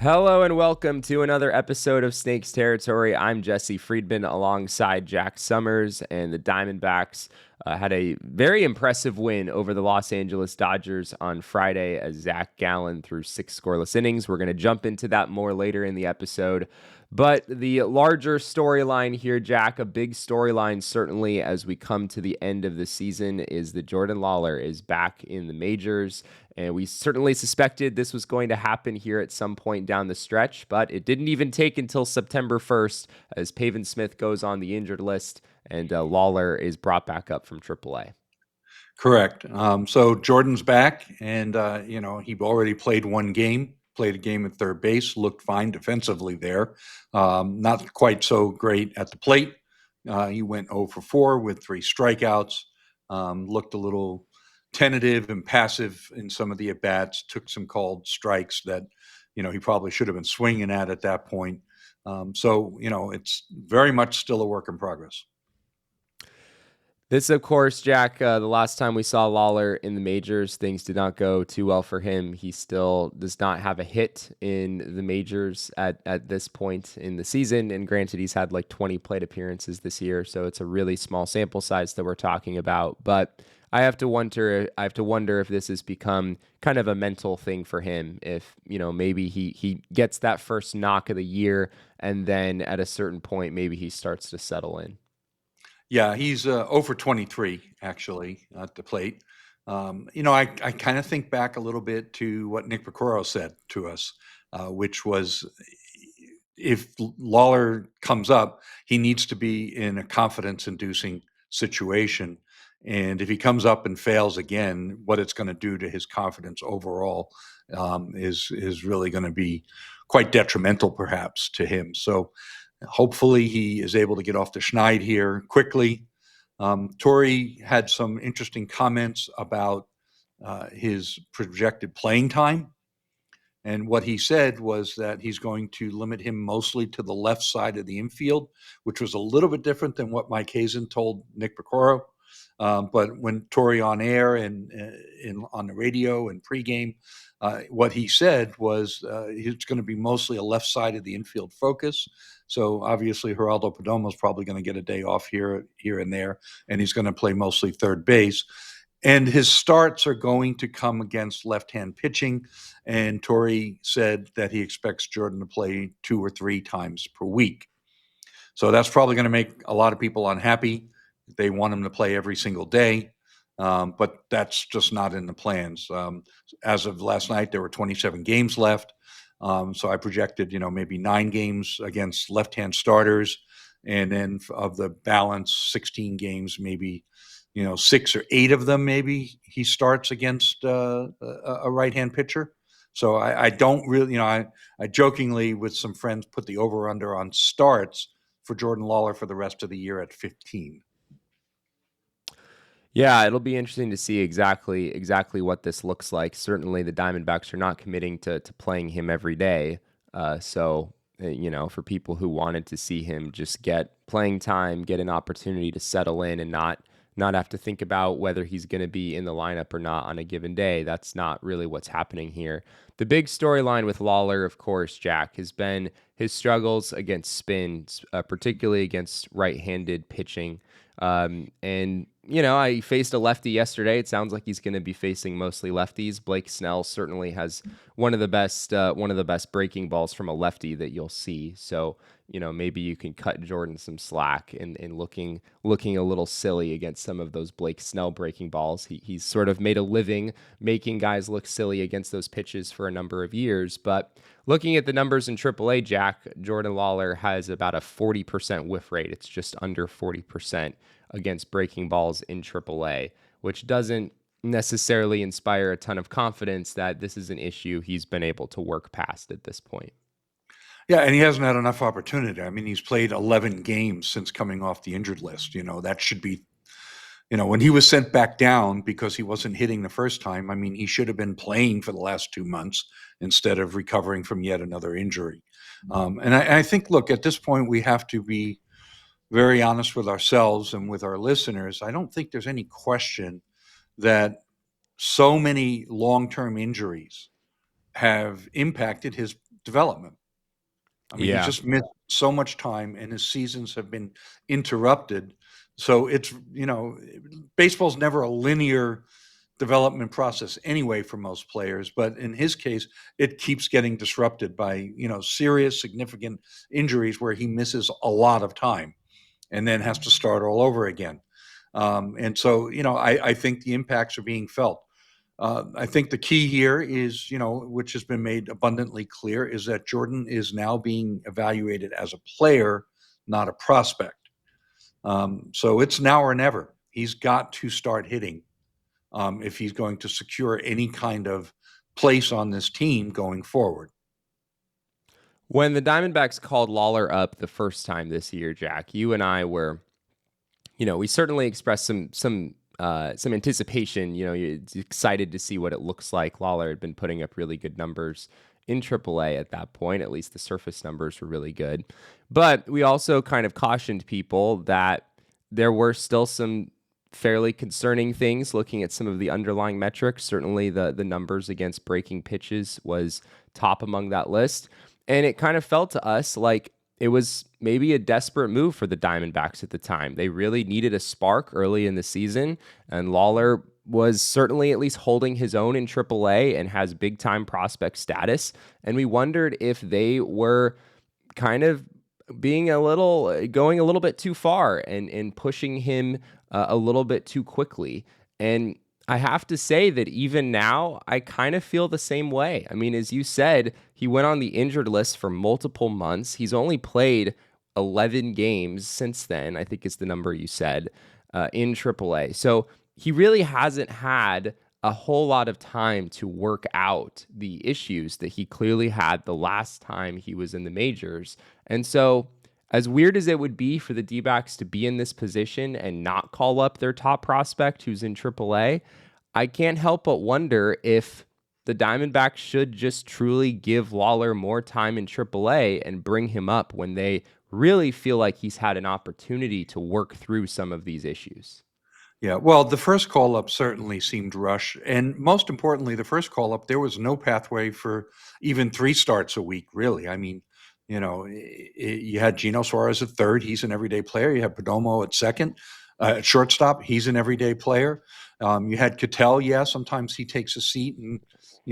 Hello and welcome to another episode of Snakes Territory. I'm Jesse Friedman alongside Jack Sommers, and the Diamondbacks had a very impressive win over the Los Angeles Dodgers on Friday as Zac Gallen threw 6 scoreless innings. We're going to jump into that more later in the episode. But the larger storyline here, Jack, a big storyline certainly as we come to the end of the season, is that Jordan Lawlar is back in the majors. And we certainly suspected this was going to happen here at some point down the stretch, but it didn't even take until September 1st as Pavin Smith goes on the injured list and Lawlar is brought back up from AAA. Correct. So Jordan's back, and he already played one game. Played a game at third base. Looked fine defensively there. Not quite so great at the plate. He went 0 for 4 with 3 strikeouts. Looked a little tentative and passive in some of the at bats. Took some called strikes that he probably should have been swinging at that point. So it's very much still a work in progress. This, of course, Jack, the last time we saw Lawlar in the majors, things did not go too well for him. He still does not have a hit in the majors at this point in the season. And granted, he's had like 20 plate appearances this year, so it's a really small sample size that we're talking about. But I have to wonder if this has become kind of a mental thing for him. If, maybe he gets that first knock of the year, and then at a certain point, maybe he starts to settle in. Yeah, he's 0 for 23 actually at the plate. I kind of think back a little bit to what Nick Piccolo said to us, which was if Lawlar comes up, he needs to be in a confidence-inducing situation. And if he comes up and fails again, what it's going to do to his confidence overall is really going to be quite detrimental, perhaps, to him. So hopefully he is able to get off the schneid here quickly. Torrey had some interesting comments about his projected playing time. And what he said was that he's going to limit him mostly to the left side of the infield, which was a little bit different than what Mike Hazen told Nick Piccolo. But when Torrey on air and on the radio and pregame, what he said was it's going to be mostly a left side of the infield focus. So obviously, Geraldo Perdomo is probably going to get a day off here and there, and he's going to play mostly third base. And his starts are going to come against left-hand pitching. And Torrey said that he expects Jordan to play 2 or 3 times per week. So that's probably going to make a lot of people unhappy. They want him to play every single day, but that's just not in the plans. As of last night, there were 27 games left. So I projected, maybe 9 games against left-hand starters. And then of the balance, 16 games, maybe 6 or 8 of them, maybe he starts against a right-hand pitcher. So I don't really, I jokingly with some friends put the over/under on starts for Jordan Lawlar for the rest of the year at 15. Yeah, it'll be interesting to see exactly what this looks like. Certainly, the Diamondbacks are not committing to playing him every day. For people who wanted to see him just get playing time, get an opportunity to settle in, and not have to think about whether he's going to be in the lineup or not on a given day, that's not really what's happening here. The big storyline with Lawlar, of course, Jack, has been his struggles against spins, particularly against right-handed pitching. I faced a lefty yesterday. It sounds like he's going to be facing mostly lefties. Blake Snell certainly has one of the best breaking balls from a lefty that you'll see. So, maybe you can cut Jordan some slack in looking a little silly against some of those Blake Snell breaking balls. He's sort of made a living making guys look silly against those pitches for a number of years. But looking at the numbers in AAA, Jack, Jordan Lawlar has about a 40% whiff rate. It's just under 40% against breaking balls in AAA, which doesn't necessarily inspire a ton of confidence that this is an issue he's been able to work past at this point. Yeah, and he hasn't had enough opportunity. I mean, he's played 11 games since coming off the injured list. That should be, when he was sent back down because he wasn't hitting the first time, I mean, he should have been playing for the last 2 months instead of recovering from yet another injury. And I think, look, at this point, we have to be very honest with ourselves and with our listeners. I don't think there's any question that so many long-term injuries have impacted his development. I mean, he's Yeah. just missed so much time, and his seasons have been interrupted. So it's, baseball's never a linear development process anyway for most players, but in his case, it keeps getting disrupted by, serious, significant injuries where he misses a lot of time and then has to start all over again. And so, I think the impacts are being felt. I think the key here is, which has been made abundantly clear, is that Jordan is now being evaluated as a player, not a prospect. So it's now or never. He's got to start hitting if he's going to secure any kind of place on this team going forward. When the Diamondbacks called Lawlar up the first time this year, Jack, you and I were, we certainly expressed some anticipation. You're excited to see what it looks like. Lawlar had been putting up really good numbers in AAA at that point. At least the surface numbers were really good. But we also kind of cautioned people that there were still some fairly concerning things looking at some of the underlying metrics. Certainly the numbers against breaking pitches was top among that list. And it kind of felt to us like it was maybe a desperate move for the Diamondbacks at the time. They really needed a spark early in the season, and Lawlar was certainly at least holding his own in AAA and has big time prospect status. And we wondered if they were kind of going a little bit too far and pushing him a little bit too quickly. And I have to say that even now, I kind of feel the same way. I mean, as you said, he went on the injured list for multiple months. He's only played 11 games since then, I think is the number you said, in AAA. So he really hasn't had a whole lot of time to work out the issues that he clearly had the last time he was in the majors. And so, as weird as it would be for the D-backs to be in this position and not call up their top prospect who's in AAA, I can't help but wonder if the Diamondbacks should just truly give Lawlar more time in AAA and bring him up when they really feel like he's had an opportunity to work through some of these issues. Yeah, well, the first call up certainly seemed rushed. And most importantly, the first call up, there was no pathway for even 3 starts a week, really. I mean, you had Gino Suarez at third. He's an everyday player. You had Perdomo at second. At shortstop, he's an everyday player. You had Cattell. Yeah, sometimes he takes a seat and,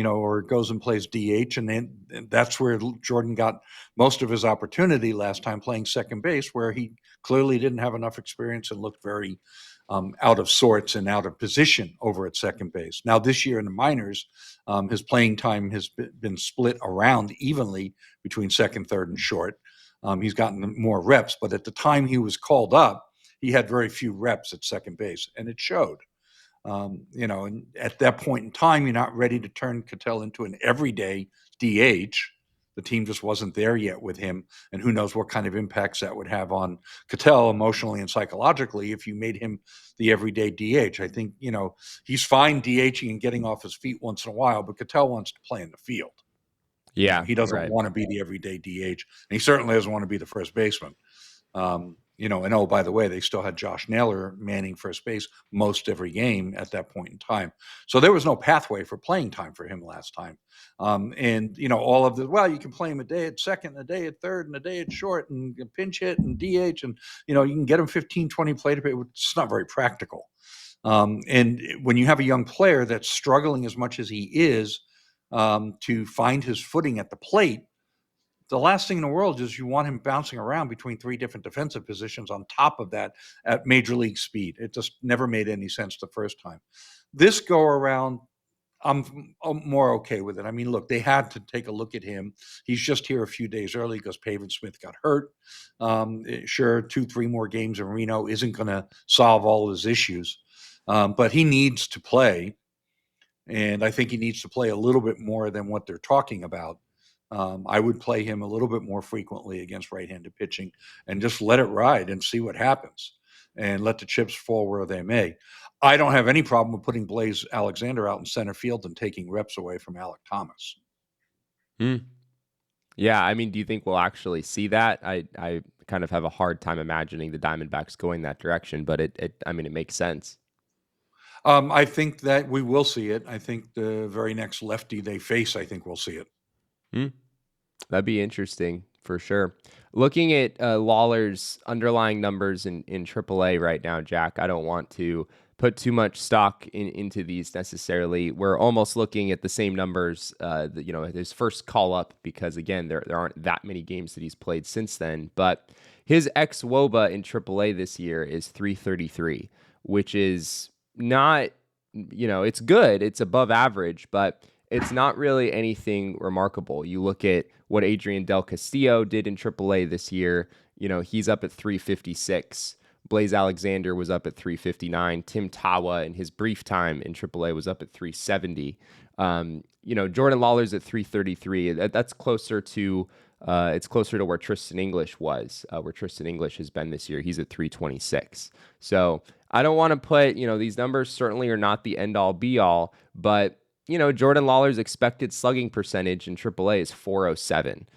or goes and plays DH. And that's where Jordan got most of his opportunity last time playing second base, where he clearly didn't have enough experience and looked very out of sorts and out of position over at second base. Now, this year in the minors, his playing time has been split around evenly between second, third, and short. He's gotten more reps, but at the time he was called up, he had very few reps at second base, and it showed. And at that point in time, you're not ready to turn Cattell into an everyday DH. The team just wasn't there yet with him, and who knows what kind of impacts that would have on Cattell emotionally and psychologically if you made him the everyday DH. I think, he's fine DHing and getting off his feet once in a while, but Cattell wants to play in the field. Yeah, He doesn't right. want to be the everyday DH, and he certainly doesn't want to be the first baseman. And oh, by the way, they still had Josh Naylor manning first base most every game at that point in time. So there was no pathway for playing time for him last time. All of you can play him a day at second, a day at third, and a day at short, and pinch hit and DH, and, you can get him 15, 20 plate. It's not very practical. And when you have a young player that's struggling as much as he is to find his footing at the plate, the last thing in the world is you want him bouncing around between 3 different defensive positions on top of that at major league speed. It just never made any sense the first time. This go around, I'm more okay with it. I mean, look, they had to take a look at him. He's just here a few days early because Pavin Smith got hurt. Sure, 2, 3 more games in Reno isn't going to solve all his issues, but he needs to play. And I think he needs to play a little bit more than what they're talking about. I would play him a little bit more frequently against right-handed pitching and just let it ride and see what happens and let the chips fall where they may. I don't have any problem with putting Blaze Alexander out in center field and taking reps away from Alek Thomas. Hmm. Yeah, I mean, do you think we'll actually see that? I kind of have a hard time imagining the Diamondbacks going that direction, but I mean, it makes sense. I think that we will see it. I think the very next lefty they face, I think we'll see it. Hmm. That'd be interesting for sure. Looking at Lawlar's underlying numbers in AAA right now, Jack, I don't want to put too much stock into these necessarily. We're almost looking at the same numbers, his first call up, because again, there aren't that many games that he's played since then. But his ex WOBA in AAA this year is 333, which is not, it's good. It's above average, but it's not really anything remarkable. You look at what Adrian Del Castillo did in AAA this year. He's up at 356. Blaze Alexander was up at 359. Tim Tawa in his brief time in AAA was up at 370. Jordan Lawlar's at 333. That's closer to it's closer to where Tristan English was, where Tristan English has been this year. He's at 326. So I don't want to put, these numbers certainly are not the end all be all, but Jordan Lawlar's expected slugging percentage in AAA is 407.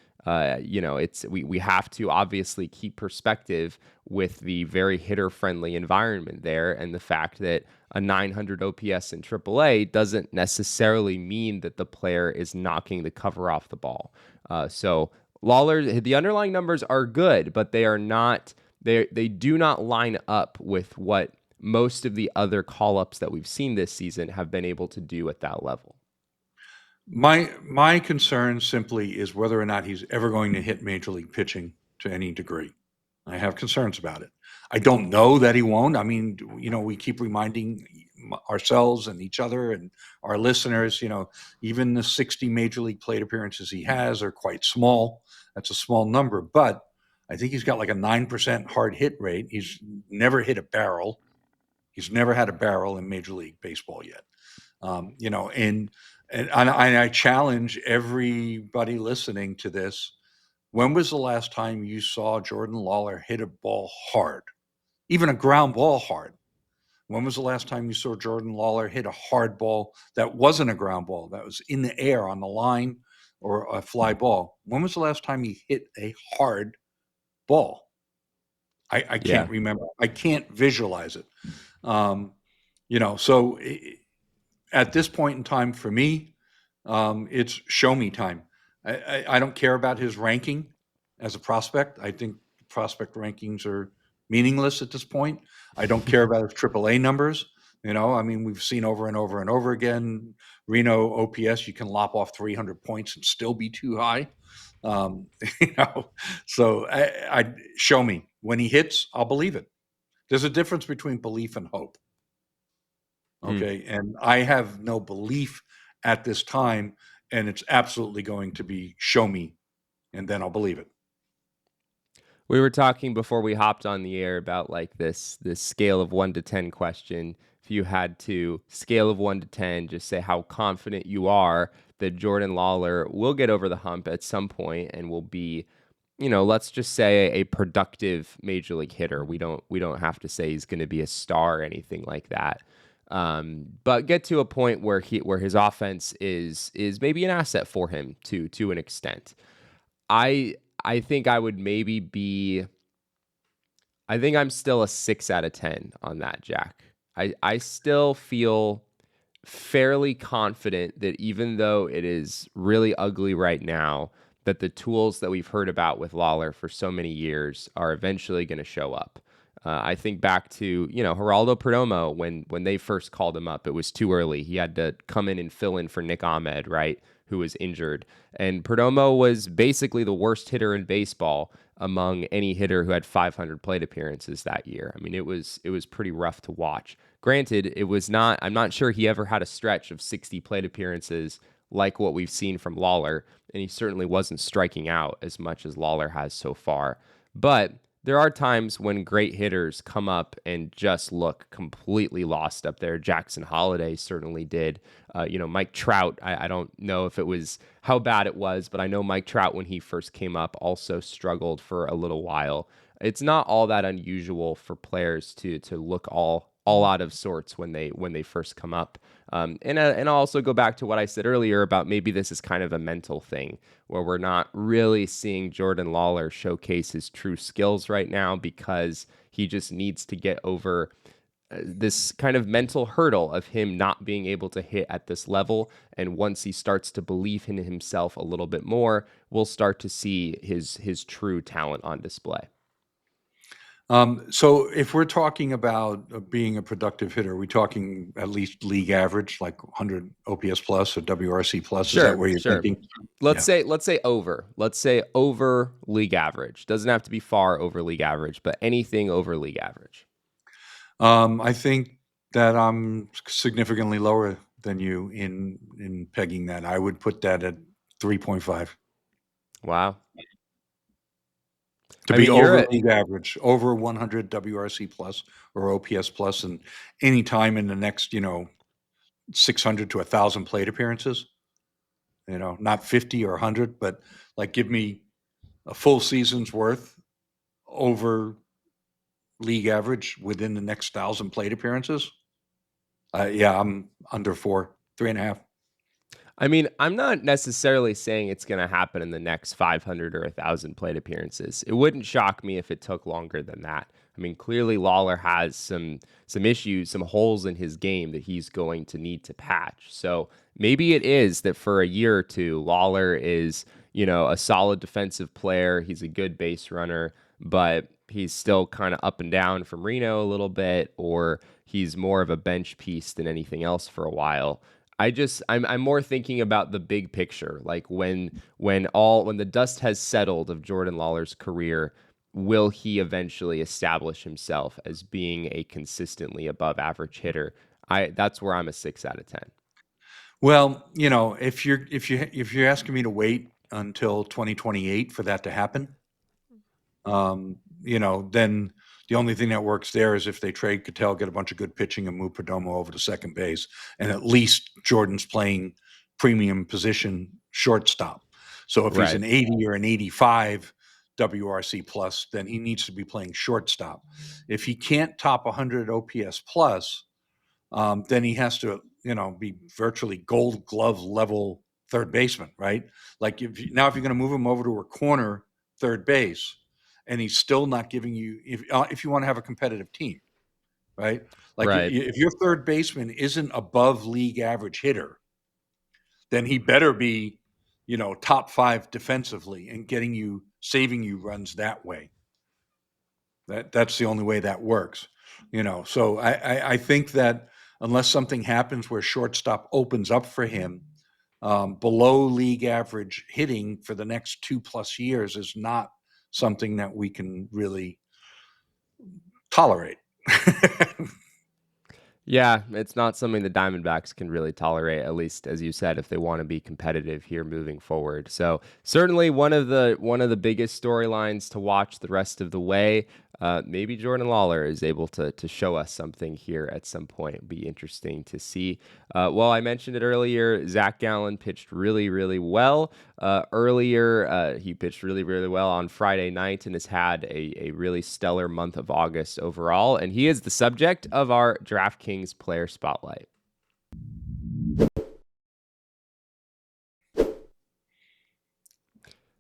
We have to obviously keep perspective with the very hitter friendly environment there, and the fact that a 900 OPS in AAA doesn't necessarily mean that the player is knocking the cover off the ball. So Lawlar, the underlying numbers are good, but they are not. They do not line up with what most of the other call-ups that we've seen this season have been able to do at that level. My concern simply is whether or not he's ever going to hit major league pitching to any degree. I have concerns about it. I don't know that he won't. I mean, we keep reminding ourselves and each other and our listeners, even the 60 major league plate appearances he has are quite small. That's a small number, but I think he's got like a 9% hard hit rate. He's never hit a barrel. He's never had a barrel in Major League Baseball yet. And I challenge everybody listening to this. When was the last time you saw Jordan Lawlar hit a ball hard, even a ground ball hard? When was the last time you saw Jordan Lawlar hit a hard ball that wasn't a ground ball, that was in the air on the line or a fly ball? When was the last time he hit a hard ball? I can't remember. I can't visualize it. So at this point in time for me, it's show me time. I don't care about his ranking as a prospect. I think prospect rankings are meaningless at this point. I don't care about his AAA numbers. We've seen over and over and over again, Reno OPS, you can lop off 300 points and still be too high. So I show me. When he hits, I'll believe it. There's a difference between belief and hope. Okay. And I have no belief at this time, and it's absolutely going to be show me, and then I'll believe it. We were talking before we hopped on the air about like this scale of 1 to 10 question. If you had to scale of 1 to 10, just say how confident you are that Jordan Lawlar will get over the hump at some point and will be, let's just say a productive major league hitter. We don't have to say he's going to be a star or anything like that. But get to a point where his offense is maybe an asset for him to an extent. I think I would maybe be. I think I'm still a 6 out of 10 on that, Jack. I still feel fairly confident that even though it is really ugly right now, that the tools that we've heard about with Lawlar for so many years are eventually going to show up. I think back to, Geraldo Perdomo, when they first called him up, it was too early. He had to come in and fill in for Nick Ahmed, right, who was injured. And Perdomo was basically the worst hitter in baseball among any hitter who had 500 plate appearances that year. I mean, it was pretty rough to watch. Granted, I'm not sure he ever had a stretch of 60 plate appearances like what we've seen from Lawlar, and he certainly wasn't striking out as much as Lawlar has so far. But there are times when great hitters come up and just look completely lost up there. Jackson Holliday certainly did. Mike Trout, I don't know if it was how bad it was, but I know Mike Trout, when he first came up, also struggled for a little while. It's not all that unusual for players to look all out of sorts when they first come up. And I'll also go back to what I said earlier about maybe this is kind of a mental thing where we're not really seeing Jordan Lawlar showcase his true skills right now because he just needs to get over this kind of mental hurdle of him not being able to hit at this level. And once he starts to believe in himself a little bit more, we'll start to see his true talent on display. So if we're talking about being a productive hitter, are we talking at least league average, like 100 OPS plus or WRC plus? Is that Sure, where you're sure. thinking? Let's Yeah. say over. Let's say over league average. Doesn't have to be far over league average, but anything over league average. I think that I'm significantly lower than you in pegging that. I would put that at 3.5 Wow. to I be mean, you're over at league average, over 100 WRC plus or OPS plus, and any time in the next 600 to 1,000 plate appearances. Not 50 or 100, but like give me a full season's worth over league average within the next 1,000 plate appearances. Yeah, I'm under 4, 3.5. I mean, I'm not necessarily saying it's going to happen in the next 500 or 1,000 plate appearances. It wouldn't shock me if it took longer than that. I mean, clearly Lawlar has some issues, some holes in his game that he's going to need to patch. So maybe it is that for a year or two, Lawlar is, a solid defensive player. He's a good base runner, but he's still kind of up and down from Reno a little bit, or he's more of a bench piece than anything else for a while. I'm more thinking about the big picture, like when the dust has settled of Jordan Lawlar's career, will he eventually establish himself as being a consistently above average hitter? That's where I'm a 6 out of 10. Well, if you're asking me to wait until 2028 for that to happen, then the only thing that works there is if they trade Cattell, get a bunch of good pitching, and move Perdomo over to second base, and at least Jordan's playing premium position shortstop. So if he's Right. an 80 or an 85 WRC plus, then he needs to be playing shortstop. If he can't top 100 OPS plus, then he has to, be virtually Gold Glove level third baseman, right? Like if you're going to move him over to a corner third base, and he's still not giving you, if you want to have a competitive team, right? Like Right. if your third baseman isn't above league average hitter, then he better be, top 5 defensively and saving you runs that way. That's the only way that works. So I think that unless something happens where shortstop opens up for him, below league average hitting for the next 2+ years is not something that we can really tolerate. Yeah, it's not something the Diamondbacks can really tolerate, at least as you said, if they want to be competitive here moving forward. So certainly one of the biggest storylines to watch the rest of the way. Maybe Jordan Lawlar is able to show us something here at some point. It'd be interesting to see. Well, I mentioned it earlier. Zac Gallen pitched really, really well. Earlier, he pitched really, really well on Friday night and has had a really stellar month of August overall. And he is the subject of our DraftKings player spotlight.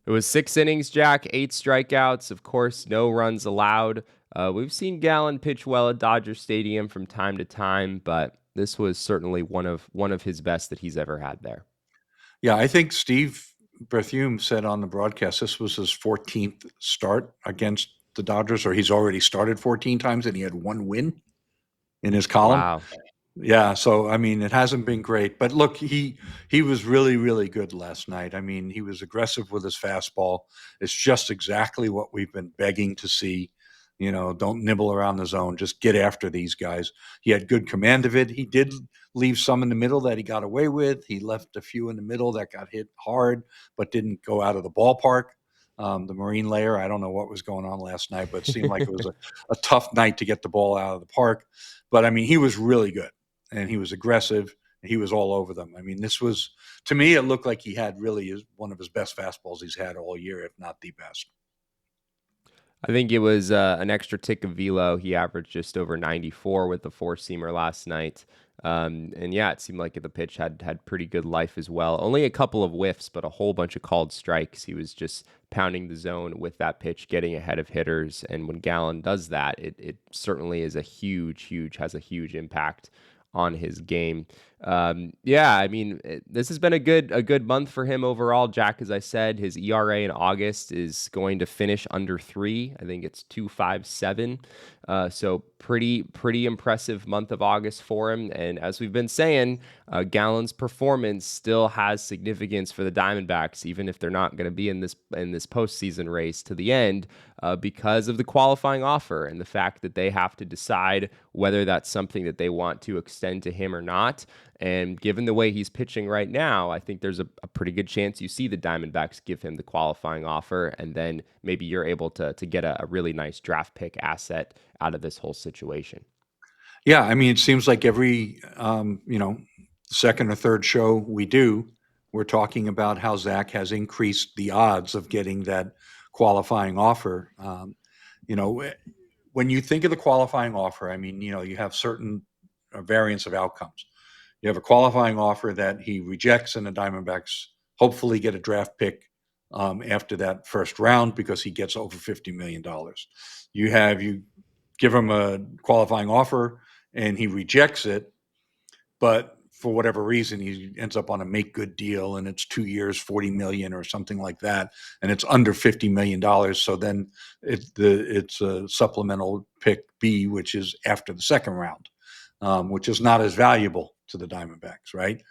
It was 6 innings, Jack, 8 strikeouts. Of course, no runs allowed. We've seen Gallen pitch well at Dodger Stadium from time to time, but this was certainly one of his best that he's ever had there. Yeah, I think Steve Berthume said on the broadcast this was his 14th start against the Dodgers, or he's already started 14 times and he had one win in his column. Wow. Yeah, so I mean, it hasn't been great, but look, he was really, really good last night. I mean, he was aggressive with his fastball. It's just exactly what we've been begging to see. Don't nibble around the zone. Just get after these guys. He had good command of it. He did leave some in the middle that he got away with. He left a few in the middle that got hit hard, but didn't go out of the ballpark. The Marine layer, I don't know what was going on last night, but it seemed like it was a tough night to get the ball out of the park. But I mean, he was really good. And he was aggressive. He was all over them. I mean, this was, to me, it looked like he had really one of his best fastballs he's had all year, if not the best. I think it was an extra tick of velo. He averaged just over 94 with the four-seamer last night. And yeah, it seemed like the pitch had pretty good life as well. Only a couple of whiffs, but a whole bunch of called strikes. He was just pounding the zone with that pitch, getting ahead of hitters. And when Gallen does that, it certainly is has a huge impact on his game. Yeah, I mean, this has been a good month for him overall. Jack, as I said, his ERA in August is going to finish under 3. I think it's 2.57. So pretty impressive month of August for him. And as we've been saying, Gallen's performance still has significance for the Diamondbacks, even if they're not going to be in this postseason race to the end, because of the qualifying offer and the fact that they have to decide whether that's something that they want to extend to him or not. And given the way he's pitching right now, I think there's a pretty good chance you see the Diamondbacks give him the qualifying offer, and then maybe you're able to get a really nice draft pick asset out of this whole situation. Yeah, I mean, it seems like every second or third show we do, we're talking about how Zac has increased the odds of getting that qualifying offer. You know, when you think of the qualifying offer, I mean, you have certain variants of outcomes. You have a qualifying offer that he rejects, and the Diamondbacks hopefully get a draft pick after that first round because he gets over $50 million. You give him a qualifying offer and he rejects it, but for whatever reason he ends up on a make good deal and it's 2 years, 40 million or something like that, and it's under $50 million. So then it's a supplemental pick B, which is after the second round, which is not as valuable to the Diamondbacks, right?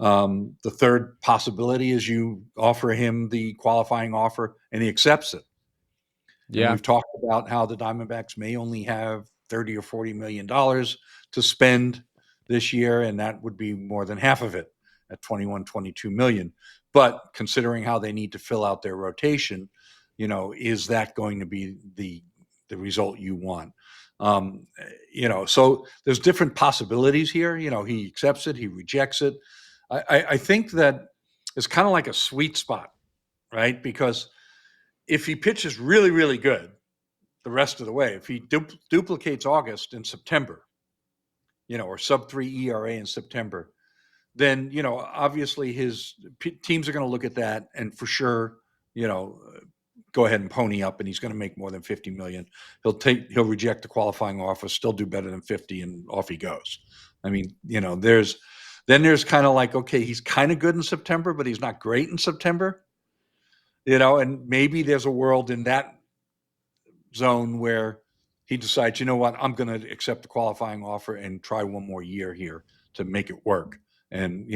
The third possibility is you offer him the qualifying offer and he accepts it. And Yeah. we've talked about how the Diamondbacks may only have 30 or $40 million to spend this year, and that would be more than half of it at 21, 22 million. But considering how they need to fill out their rotation, is that going to be the result you want? So there's different possibilities here. He accepts it, he rejects it. I think that it's kind of like a sweet spot, right? Because if he pitches really, really good the rest of the way, if he duplicates August in September, or sub-3 ERA in September, then, obviously his teams are going to look at that and for sure, go ahead and pony up, and he's going to make more than 50 million. He'll reject the qualifying offer, still do better than 50, and off he goes. I mean, there's kind of like, okay, he's kind of good in September, but he's not great in September, and maybe there's a world in that zone where he decides, you know what, I'm going to accept the qualifying offer and try one more year here to make it work, and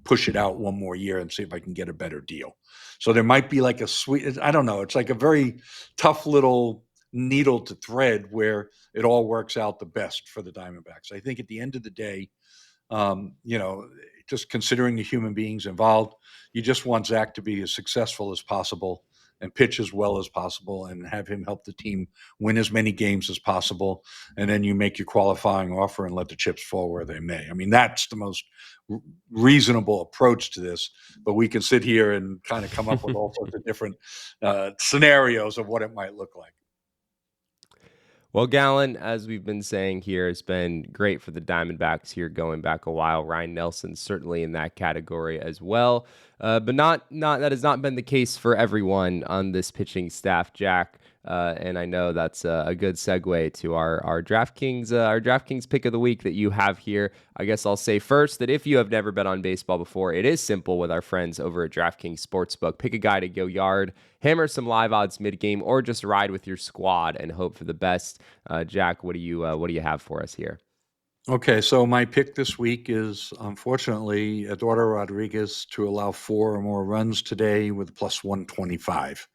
push it out one more year and see if I can get a better deal. So there might be like a sweet, I don't know, it's like a very tough little needle to thread where it all works out the best for the Diamondbacks. I think at the end of the day, just considering the human beings involved, you just want Zac to be as successful as possible and pitch as well as possible and have him help the team win as many games as possible. And then you make your qualifying offer and let the chips fall where they may. I mean, that's the most reasonable approach to this, but we can sit here and kind of come up with all sorts of different scenarios of what it might look like. Well, Gallen, as we've been saying here, has been great for the Diamondbacks here going back a while. Ryan Nelson's certainly in that category as well, but not that has not been the case for everyone on this pitching staff, Jack. And I know that's a good segue to our DraftKings pick of the week that you have here. I guess I'll say first that if you have never bet on baseball before, it is simple with our friends over at DraftKings Sportsbook. Pick a guy to go yard, hammer some live odds mid game, or just ride with your squad and hope for the best. Jack, what do you have for us here? Okay, so my pick this week is unfortunately Eduardo Rodriguez to allow 4 or more runs today with plus 125.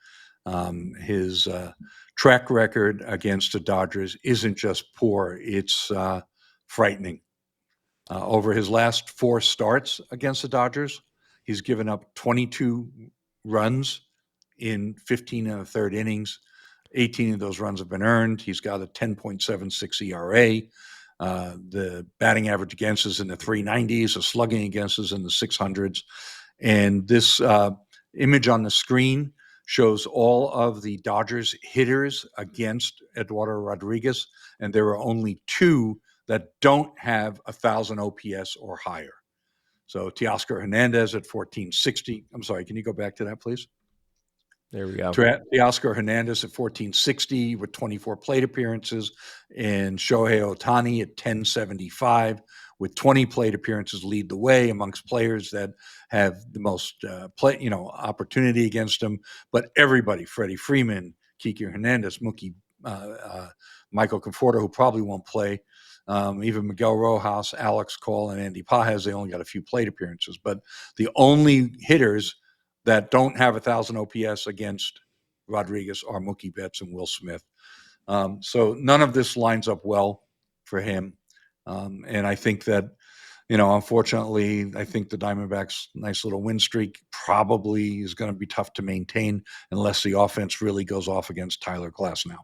His track record against the Dodgers isn't just poor, it's frightening. Over his last 4 starts against the Dodgers, he's given up 22 runs in 15 and a third innings. 18 of those runs have been earned. He's got a 10.76 ERA. The batting average against is in the 390s, the slugging against is in the 600s. And this image on the screen shows all of the Dodgers hitters against Eduardo Rodriguez, and there are only 2 that don't have 1,000 OPS or higher. So Teoscar Hernandez at 1460. I'm sorry, can you go back to that, please? There we go. Teoscar Hernandez at 1460 with 24 plate appearances, and Shohei Ohtani at 1075 with 20 plate appearances lead the way amongst players that have the most opportunity against them. But everybody, Freddie Freeman, Kiki Hernandez, Michael Conforto, who probably won't play, even Miguel Rojas, Alex Cole, and Andy Pages, they only got a few plate appearances. But the only hitters that don't have 1,000 OPS against Rodriguez are Mookie Betts and Will Smith. So none of this lines up well for him. And I think that, unfortunately, I think the Diamondbacks' nice little win streak probably is going to be tough to maintain unless the offense really goes off against Tyler Glasnow.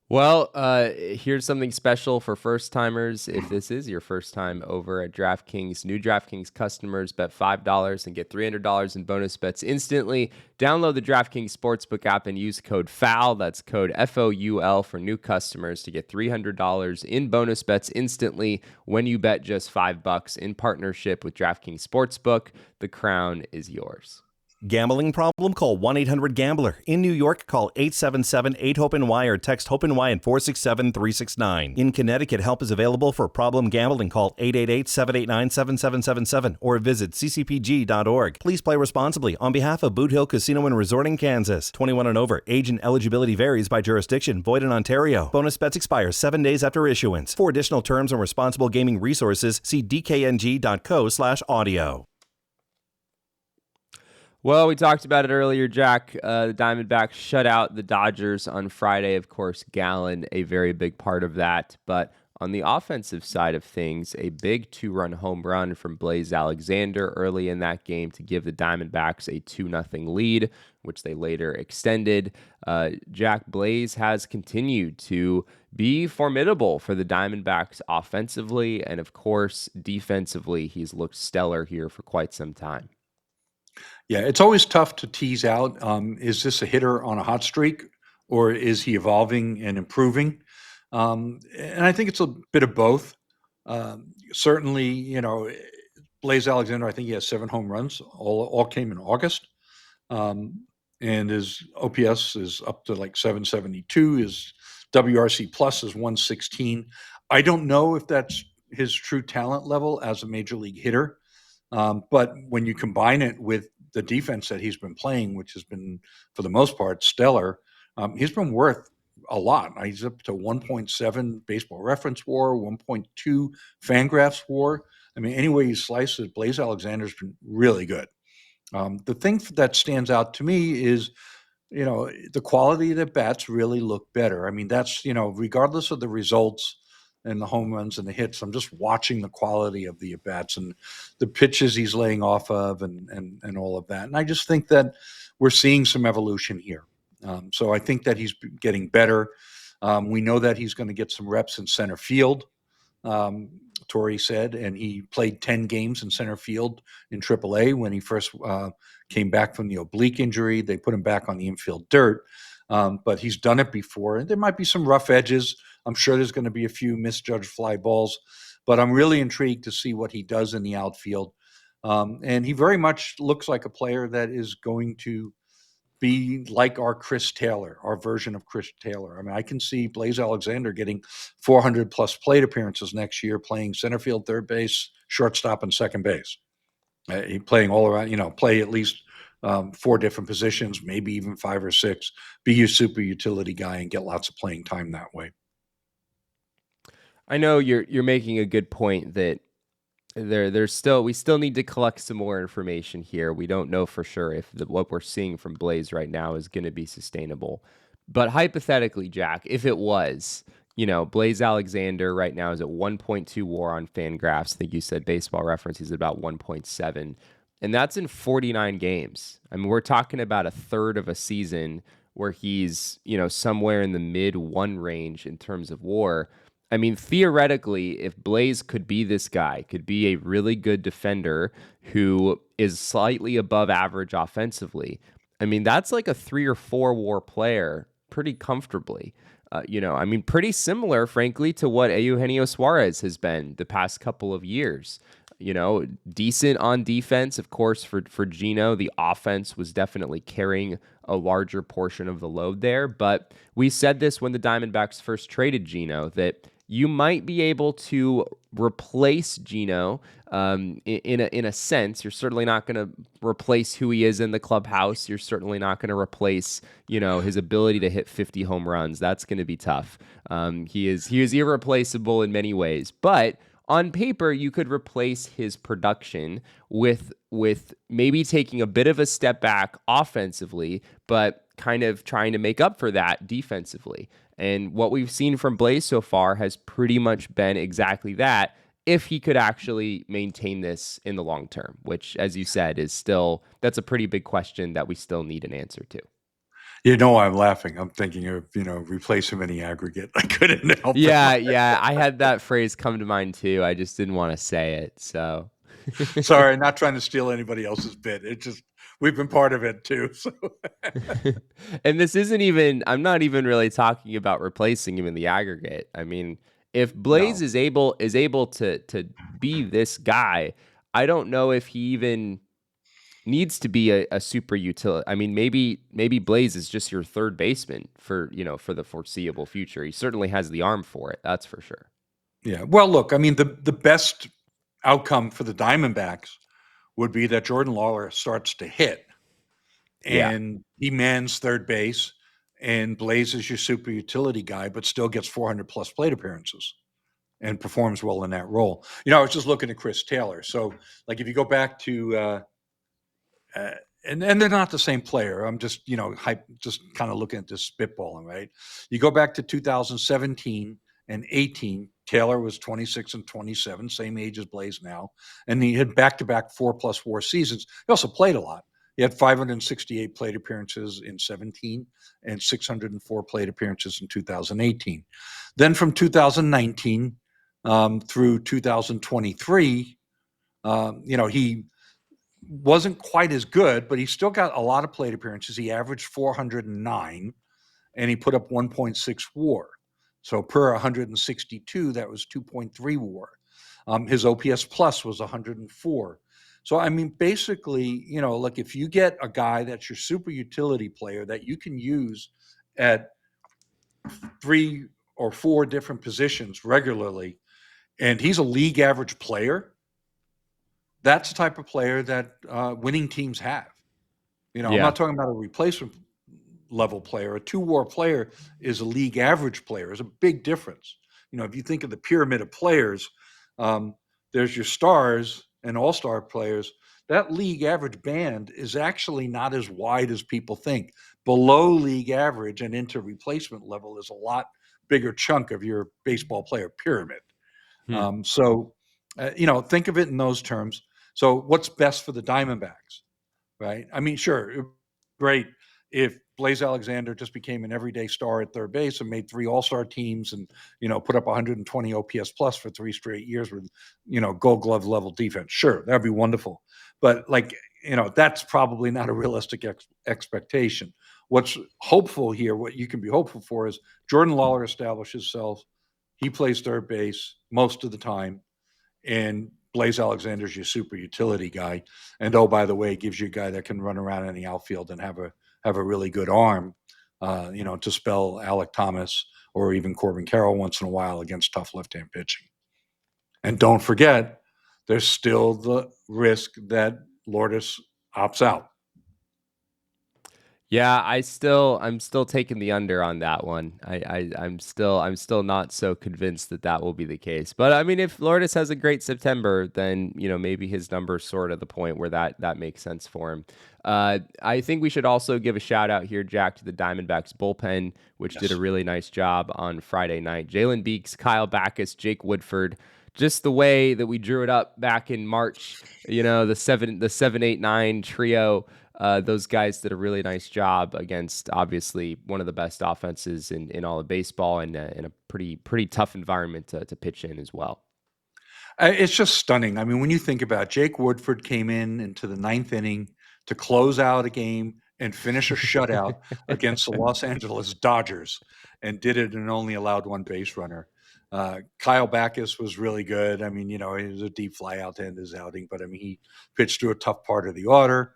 Well, here's something special for first timers. If this is your first time over at DraftKings, new DraftKings customers bet $5 and get $300 in bonus bets instantly. Download the DraftKings Sportsbook app and use code FOUL. That's code FOUL for new customers to get $300 in bonus bets instantly when you bet just $5 in partnership with DraftKings Sportsbook. The crown is yours. Gambling problem? Call 1-800-GAMBLER. In New York, call 877-8-HOPE-NY or text HOPE-NY at 467-369. In Connecticut, help is available for problem gambling. Call 888-789-7777 or visit ccpg.org. Please play responsibly. On behalf of Boot Hill Casino and Resort in Kansas. 21 and over. Age and eligibility varies by jurisdiction. Void in Ontario. Bonus bets expire 7 days after issuance. For additional terms and responsible gaming resources, see dkng.co/audio. Well, we talked about it earlier, Jack. The Diamondbacks shut out the Dodgers on Friday. Of course, Gallen, a very big part of that. But on the offensive side of things, a big 2-run home run from Blaze Alexander early in that game to give the Diamondbacks a 2-0 lead, which they later extended. Jack, Blaze has continued to be formidable for the Diamondbacks offensively. And of course, defensively, he's looked stellar here for quite some time. Yeah, it's always tough to tease out, is this a hitter on a hot streak or is he evolving and improving? And I think it's a bit of both. Certainly, Blaze Alexander, I think he has 7 home runs, all came in August. And his OPS is up to like 772. His WRC plus is 116. I don't know if that's his true talent level as a major league hitter. But when you combine it with the defense that he's been playing, which has been, for the most part, stellar, he's been worth a lot. He's up to 1.7 baseball reference WAR, 1.2 Fangraphs WAR. I mean, any way you slice it, Blaze Alexander's been really good. The thing that stands out to me is, the quality of the bats really look better. I mean, that's, regardless of the results and the home runs and the hits, I'm just watching the quality of the at-bats and the pitches he's laying off of and all of that. And I just think that we're seeing some evolution here. So I think that he's getting better. We know that he's going to get some reps in center field, Torrey said, and he played 10 games in center field in AAA when he first came back from the oblique injury. They put him back on the infield dirt, but he's done it before. And there might be some rough edges. I'm sure there's going to be a few misjudged fly balls, but I'm really intrigued to see what he does in the outfield. And he very much looks like a player that is going to be like our Chris Taylor, our version of Chris Taylor. I mean, I can see Blaze Alexander getting 400 plus plate appearances next year, playing center field, third base, shortstop, and second base. He playing all around, play at least 4 different positions, maybe even 5 or 6, be your super utility guy and get lots of playing time that way. I know you're making a good point that we still need to collect some more information here. We don't know for sure if what we're seeing from Blaze right now is going to be sustainable. But hypothetically, Jack, if it was, Blaze Alexander right now is at 1.2 WAR on Fangraphs. I think you said Baseball Reference, he's at about 1.7. And that's in 49 games. I mean, we're talking about a third of a season where he's, somewhere in the mid-1 range in terms of WAR. I mean, theoretically, if Blaze could be this guy, could be a really good defender who is slightly above average offensively, I mean, that's like a 3 or 4 WAR player pretty comfortably. I mean, pretty similar, frankly, to what Eugenio Suarez has been the past couple of years. Decent on defense, of course, for Gino. The offense was definitely carrying a larger portion of the load there. But we said this when the Diamondbacks first traded Gino, that you might be able to replace Gino in a sense. You're certainly not going to replace who he is in the clubhouse. You're certainly not going to replace, his ability to hit 50 home runs. That's going to be tough. He is irreplaceable in many ways, but on paper, you could replace his production with maybe taking a bit of a step back offensively, but kind of trying to make up for that defensively. And what we've seen from Blaze so far has pretty much been exactly that, if he could actually maintain this in the long term, which, as you said, that's a pretty big question that we still need an answer to. I'm laughing. I'm thinking of, replace him in the aggregate. I couldn't help it. Yeah. I had that phrase come to mind too. I just didn't want to say it. So sorry, not trying to steal anybody else's bit. It just, we've been part of it too. So. And I'm not even really talking about replacing him in the aggregate. I mean, if Blaze is able to be this guy, I don't know if he even needs to be a super utility. I mean, maybe Blaze is just your third baseman for the foreseeable future. He certainly has the arm for it. That's for sure. Yeah. Well, look, I mean, the best outcome for the Diamondbacks would be that Jordan Lawlar starts to hit and he mans third base, and Blaze is your super utility guy, but still gets 400 plus plate appearances and performs well in that role. I was just looking at Chris Taylor. So like, if you go back to, and they're not the same player. I'm just, just kind of looking at this spitballing, right? You go back to 2017 and 18, Taylor was 26 and 27, same age as Blaze now. And he had back-to-back 4+ WAR seasons. He also played a lot. He had 568 plate appearances in 17 and 604 plate appearances in 2018. Then from 2019 through 2023, he wasn't quite as good, but he still got a lot of plate appearances. He averaged 409, and he put up 1.6 WAR. So per 162, that was 2.3 WAR. His OPS plus was 104. So, I mean, basically, look, if you get a guy that's your super utility player that you can use at 3 or 4 different positions regularly, and he's a league average player, that's the type of player that winning teams have. I'm not talking about a replacement level player. A 2 WAR player is a league average player. Is a big difference. If you think of the pyramid of players, there's your stars and all-star players. That league average band is actually not as wide as people think. Below league average and into replacement level is a lot bigger chunk of your baseball player pyramid. So, think of it in those terms. So what's best for the Diamondbacks, right? I mean, sure, great if Blaze Alexander just became an everyday star at third base and made 3 all-star teams and, put up 120 OPS plus for 3 straight years with, Gold Glove level defense. Sure, that'd be wonderful. But that's probably not a realistic expectation. What's hopeful here, what you can be hopeful for, is Jordan Lawlar establishes himself. He plays third base most of the time, and Blaze Alexander's your super utility guy. And by the way, gives you a guy that can run around in the outfield and have a really good arm, to spell Alec Thomas or even Corbin Carroll once in a while against tough left-hand pitching. And don't forget, there's still the risk that Lourdes opts out. Yeah, I'm still taking the under on that one. I'm still not so convinced that will be the case. But I mean, if Lourdes has a great September, then maybe his number's sort of the point where that makes sense for him. I think we should also give a shout out here, Jack, to the Diamondbacks bullpen, which did a really nice job on Friday night. Jalen Beeks, Kyle Backus, Jake Woodford. Just the way that we drew it up back in March, the 7-8-9 trio. Those guys did a really nice job against obviously one of the best offenses in all of baseball, and in a pretty tough environment to pitch in as well. It's just stunning. I mean, when you think about it, Jake Woodford came into the 9th inning to close out a game and finish a shutout against the Los Angeles Dodgers, and did it and only allowed one base runner. Kyle Backus was really good. I mean, he was a deep fly out to end his outing, but I mean, he pitched through a tough part of the order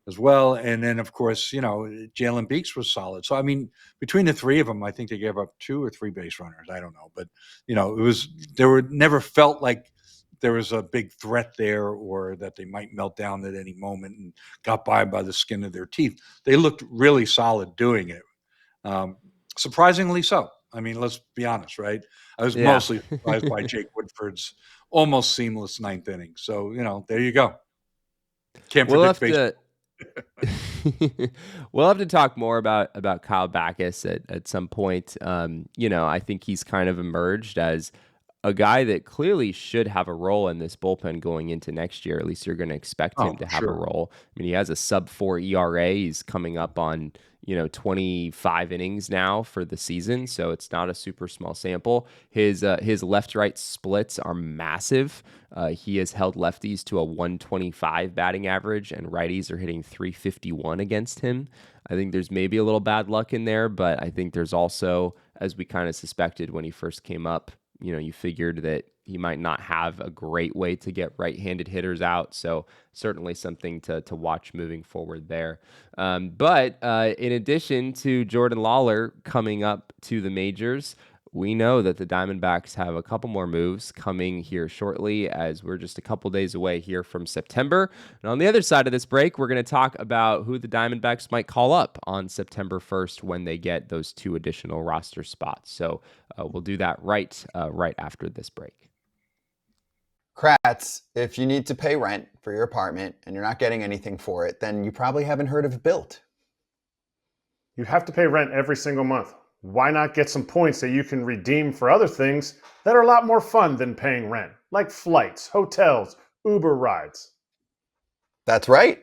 as well. And then, of course, Jalen Beeks was solid. So, I mean, between the three of them, I think they gave up 2 or 3 base runners. I don't know. But, never felt like there was a big threat there or that they might melt down at any moment and got by the skin of their teeth. They looked really solid doing it. Surprisingly so. I mean, let's be honest, right? I was mostly surprised by Jake Woodford's almost seamless 9th inning. So, there you go. Can't predict baseball. We'll have to talk more about Kyle Backus at some point. I think he's kind of emerged as a guy that clearly should have a role in this bullpen going into next year. At least you're going to expect him to have a role. I mean, he has a sub-4 ERA. He's coming up on 25 innings now for the season, so it's not a super small sample. His left-right splits are massive. He has held lefties to a 125 batting average, and righties are hitting 351 against him. I think there's maybe a little bad luck in there, but I think there's also, as we kind of suspected when he first came up, you figured that he might not have a great way to get right-handed hitters out. So certainly something to watch moving forward there. But in addition to Jordan Lawlar coming up to the majors, we know that the Diamondbacks have a couple more moves coming here shortly, as we're just a couple days away here from September. And on the other side of this break, we're going to talk about who the Diamondbacks might call up on September 1st when they get those 2 additional roster spots. So we'll do that right after this break. Kratz, if you need to pay rent for your apartment and you're not getting anything for it, then you probably haven't heard of Built. You have to pay rent every single month. Why not get some points that you can redeem for other things that are a lot more fun than paying rent, like flights, hotels, Uber rides? That's right.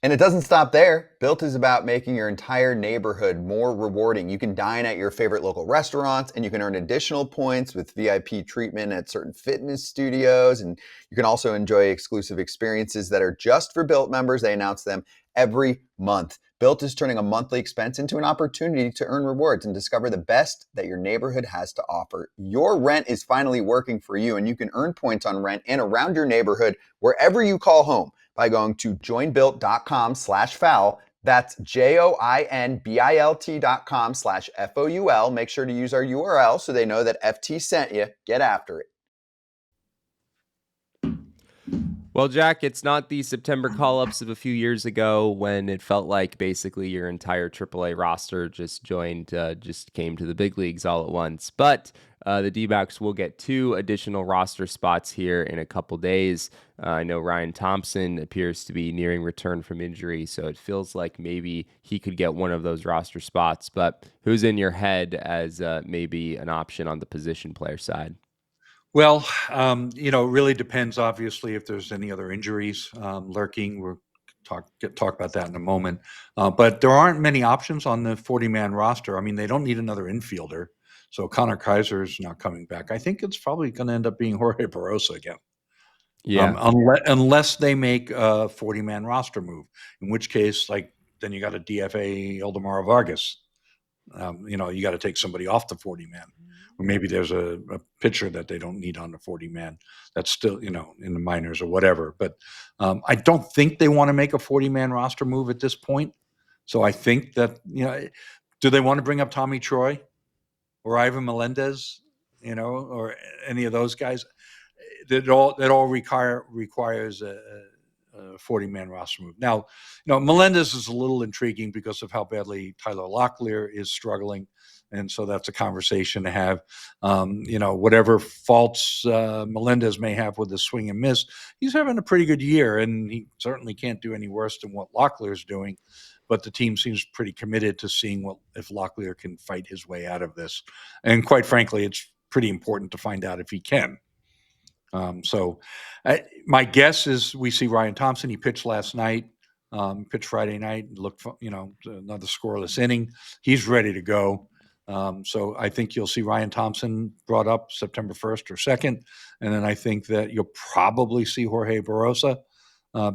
And it doesn't stop there. Built is about making your entire neighborhood more rewarding. You can dine at your favorite local restaurants, and you can earn additional points with VIP treatment at certain fitness studios. And you can also enjoy exclusive experiences that are just for Built members. They announce them every month. Built is turning a monthly expense into an opportunity to earn rewards and discover the best that your neighborhood has to offer. Your rent is finally working for you, and you can earn points on rent and around your neighborhood wherever you call home by going to joinbuilt.com/foul. That's joinbilt.com/FOUL. Make sure to use our URL so they know that FT sent you. Get after it. Well, Jack, it's not the September call-ups of a few years ago when it felt like basically your entire AAA roster just came to the big leagues all at once. But the D-backs will get 2 additional roster spots here in a couple days. I know Ryan Thompson appears to be nearing return from injury, so it feels like maybe he could get one of those roster spots. But who's in your head as maybe an option on the position player side? Well, it really depends, obviously, if there's any other injuries lurking. We'll talk about that in a moment. But there aren't many options on the 40-man roster. I mean, they don't need another infielder. So Connor Kaiser's not coming back. I think it's probably going to end up being Jorge Barrosa again. Yeah. Unless they make a 40-man roster move, in which case, then you got to DFA Eldemar Vargas. You got to take somebody off the 40-man. Or maybe there's a pitcher that they don't need on the 40-man that's still, in the minors or whatever. But I don't think they want to make a 40-man roster move at this point. So I think that, do they want to bring up Tommy Troy or Ivan Melendez, or any of those guys? That all requires a 40-man roster move. Now, Melendez is a little intriguing because of how badly Tyler Locklear is struggling. And so that's a conversation to have. Whatever faults Melendez may have with his swing and miss, he's having a pretty good year, and he certainly can't do any worse than what Locklear is doing. But the team seems pretty committed to seeing if Locklear can fight his way out of this. And quite frankly, it's pretty important to find out if he can. My guess is we see Ryan Thompson. He pitched last night, pitched Friday night, looked, another scoreless inning. He's ready to go. So I think you'll see Ryan Thompson brought up September 1st or 2nd. And then I think that you'll probably see Jorge Barrosa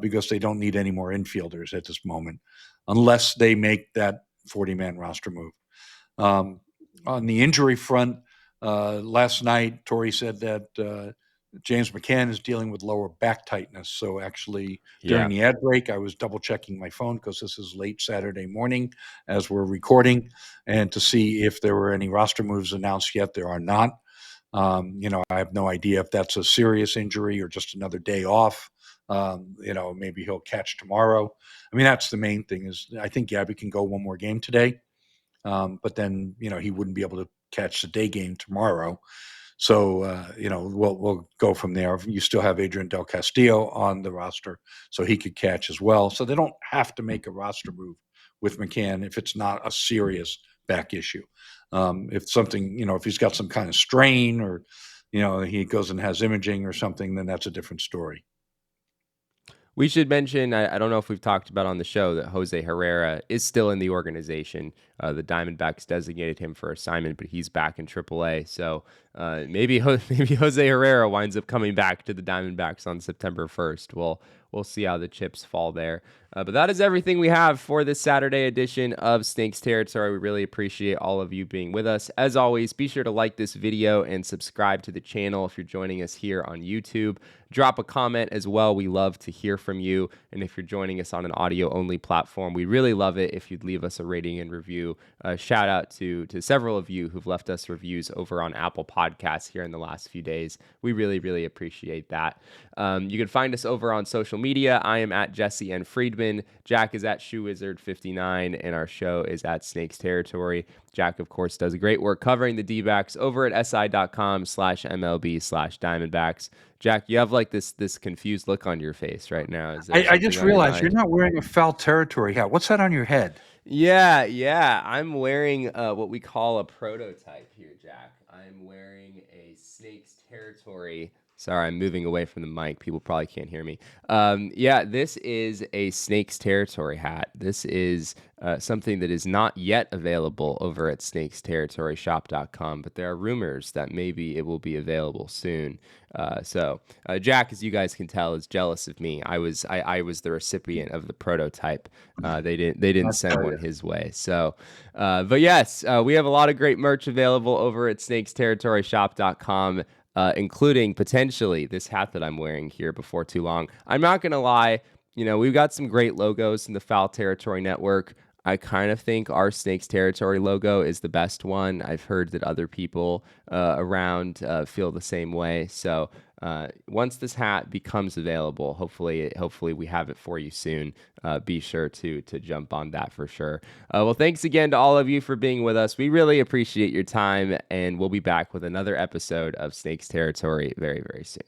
because they don't need any more infielders at this moment. unless they make that 40-man roster move. On the injury front, last night, Torrey said that James McCann is dealing with lower back tightness. So actually, during the ad break, I was double checking my phone because this is late Saturday morning as we're recording, and to see if there were any roster moves announced yet. There are not. I have no idea if that's a serious injury or just another day off. Maybe he'll catch tomorrow. I mean, that's the main thing is I think Gabby can go one more game today. But then, he wouldn't be able to catch the day game tomorrow. So, we'll go from there. You still have Adrian Del Castillo on the roster, so he could catch as well. So they don't have to make a roster move with McCann if it's not a serious back issue. If something, if he's got some kind of strain or, he goes and has imaging or something, then that's a different story. We should mention, I don't know if we've talked about on the show, that Jose Herrera is still in the organization. The Diamondbacks designated him for assignment, but he's back in AAA. So maybe Jose Herrera winds up coming back to the Diamondbacks on September 1st. We'll see how the chips fall there. But that is everything we have for this Saturday edition of Snakes Territory. We really appreciate all of you being with us. As always, be sure to like this video and subscribe to the channel if you're joining us here on YouTube. Drop a comment as well. We love to hear from you. And if you're joining us on an audio-only platform, we really love it if you'd leave us a rating and review. Shout out to several of you who've left us reviews over on Apple Podcasts here in the last few days. We really, really appreciate that. You can find us over on social media. I am at Jesse N. Friedman. Jack is at ShoeWizard59, and our show is at Snakes Territory. Jack, of course, does great work covering the D-backs over at si.com/MLB/Diamondbacks. Jack, you have like this confused look on your face right now. I just realized you're not wearing a foul territory hat. What's that on your head? Yeah. I'm wearing what we call a prototype here, Jack. I'm wearing a Snakes Territory. Sorry, I'm moving away from the mic. People probably can't hear me. This is a Snakes Territory hat. This is something that is not yet available over at snakesterritoryshop.com, but there are rumors that maybe it will be available soon. Jack, as you guys can tell, is jealous of me. I was the recipient of the prototype. They didn't send one his way. So, but yes, we have a lot of great merch available over at snakesterritoryshop.com. Including potentially this hat that I'm wearing here before too long. I'm not going to lie, we've got some great logos in the Foul Territory Network. I kind of think our Snakes Territory logo is the best one. I've heard that other people around feel the same way. So once this hat becomes available, hopefully we have it for you soon. Be sure to jump on that for sure. Well, thanks again to all of you for being with us. We really appreciate your time, and we'll be back with another episode of Snakes Territory very, very soon.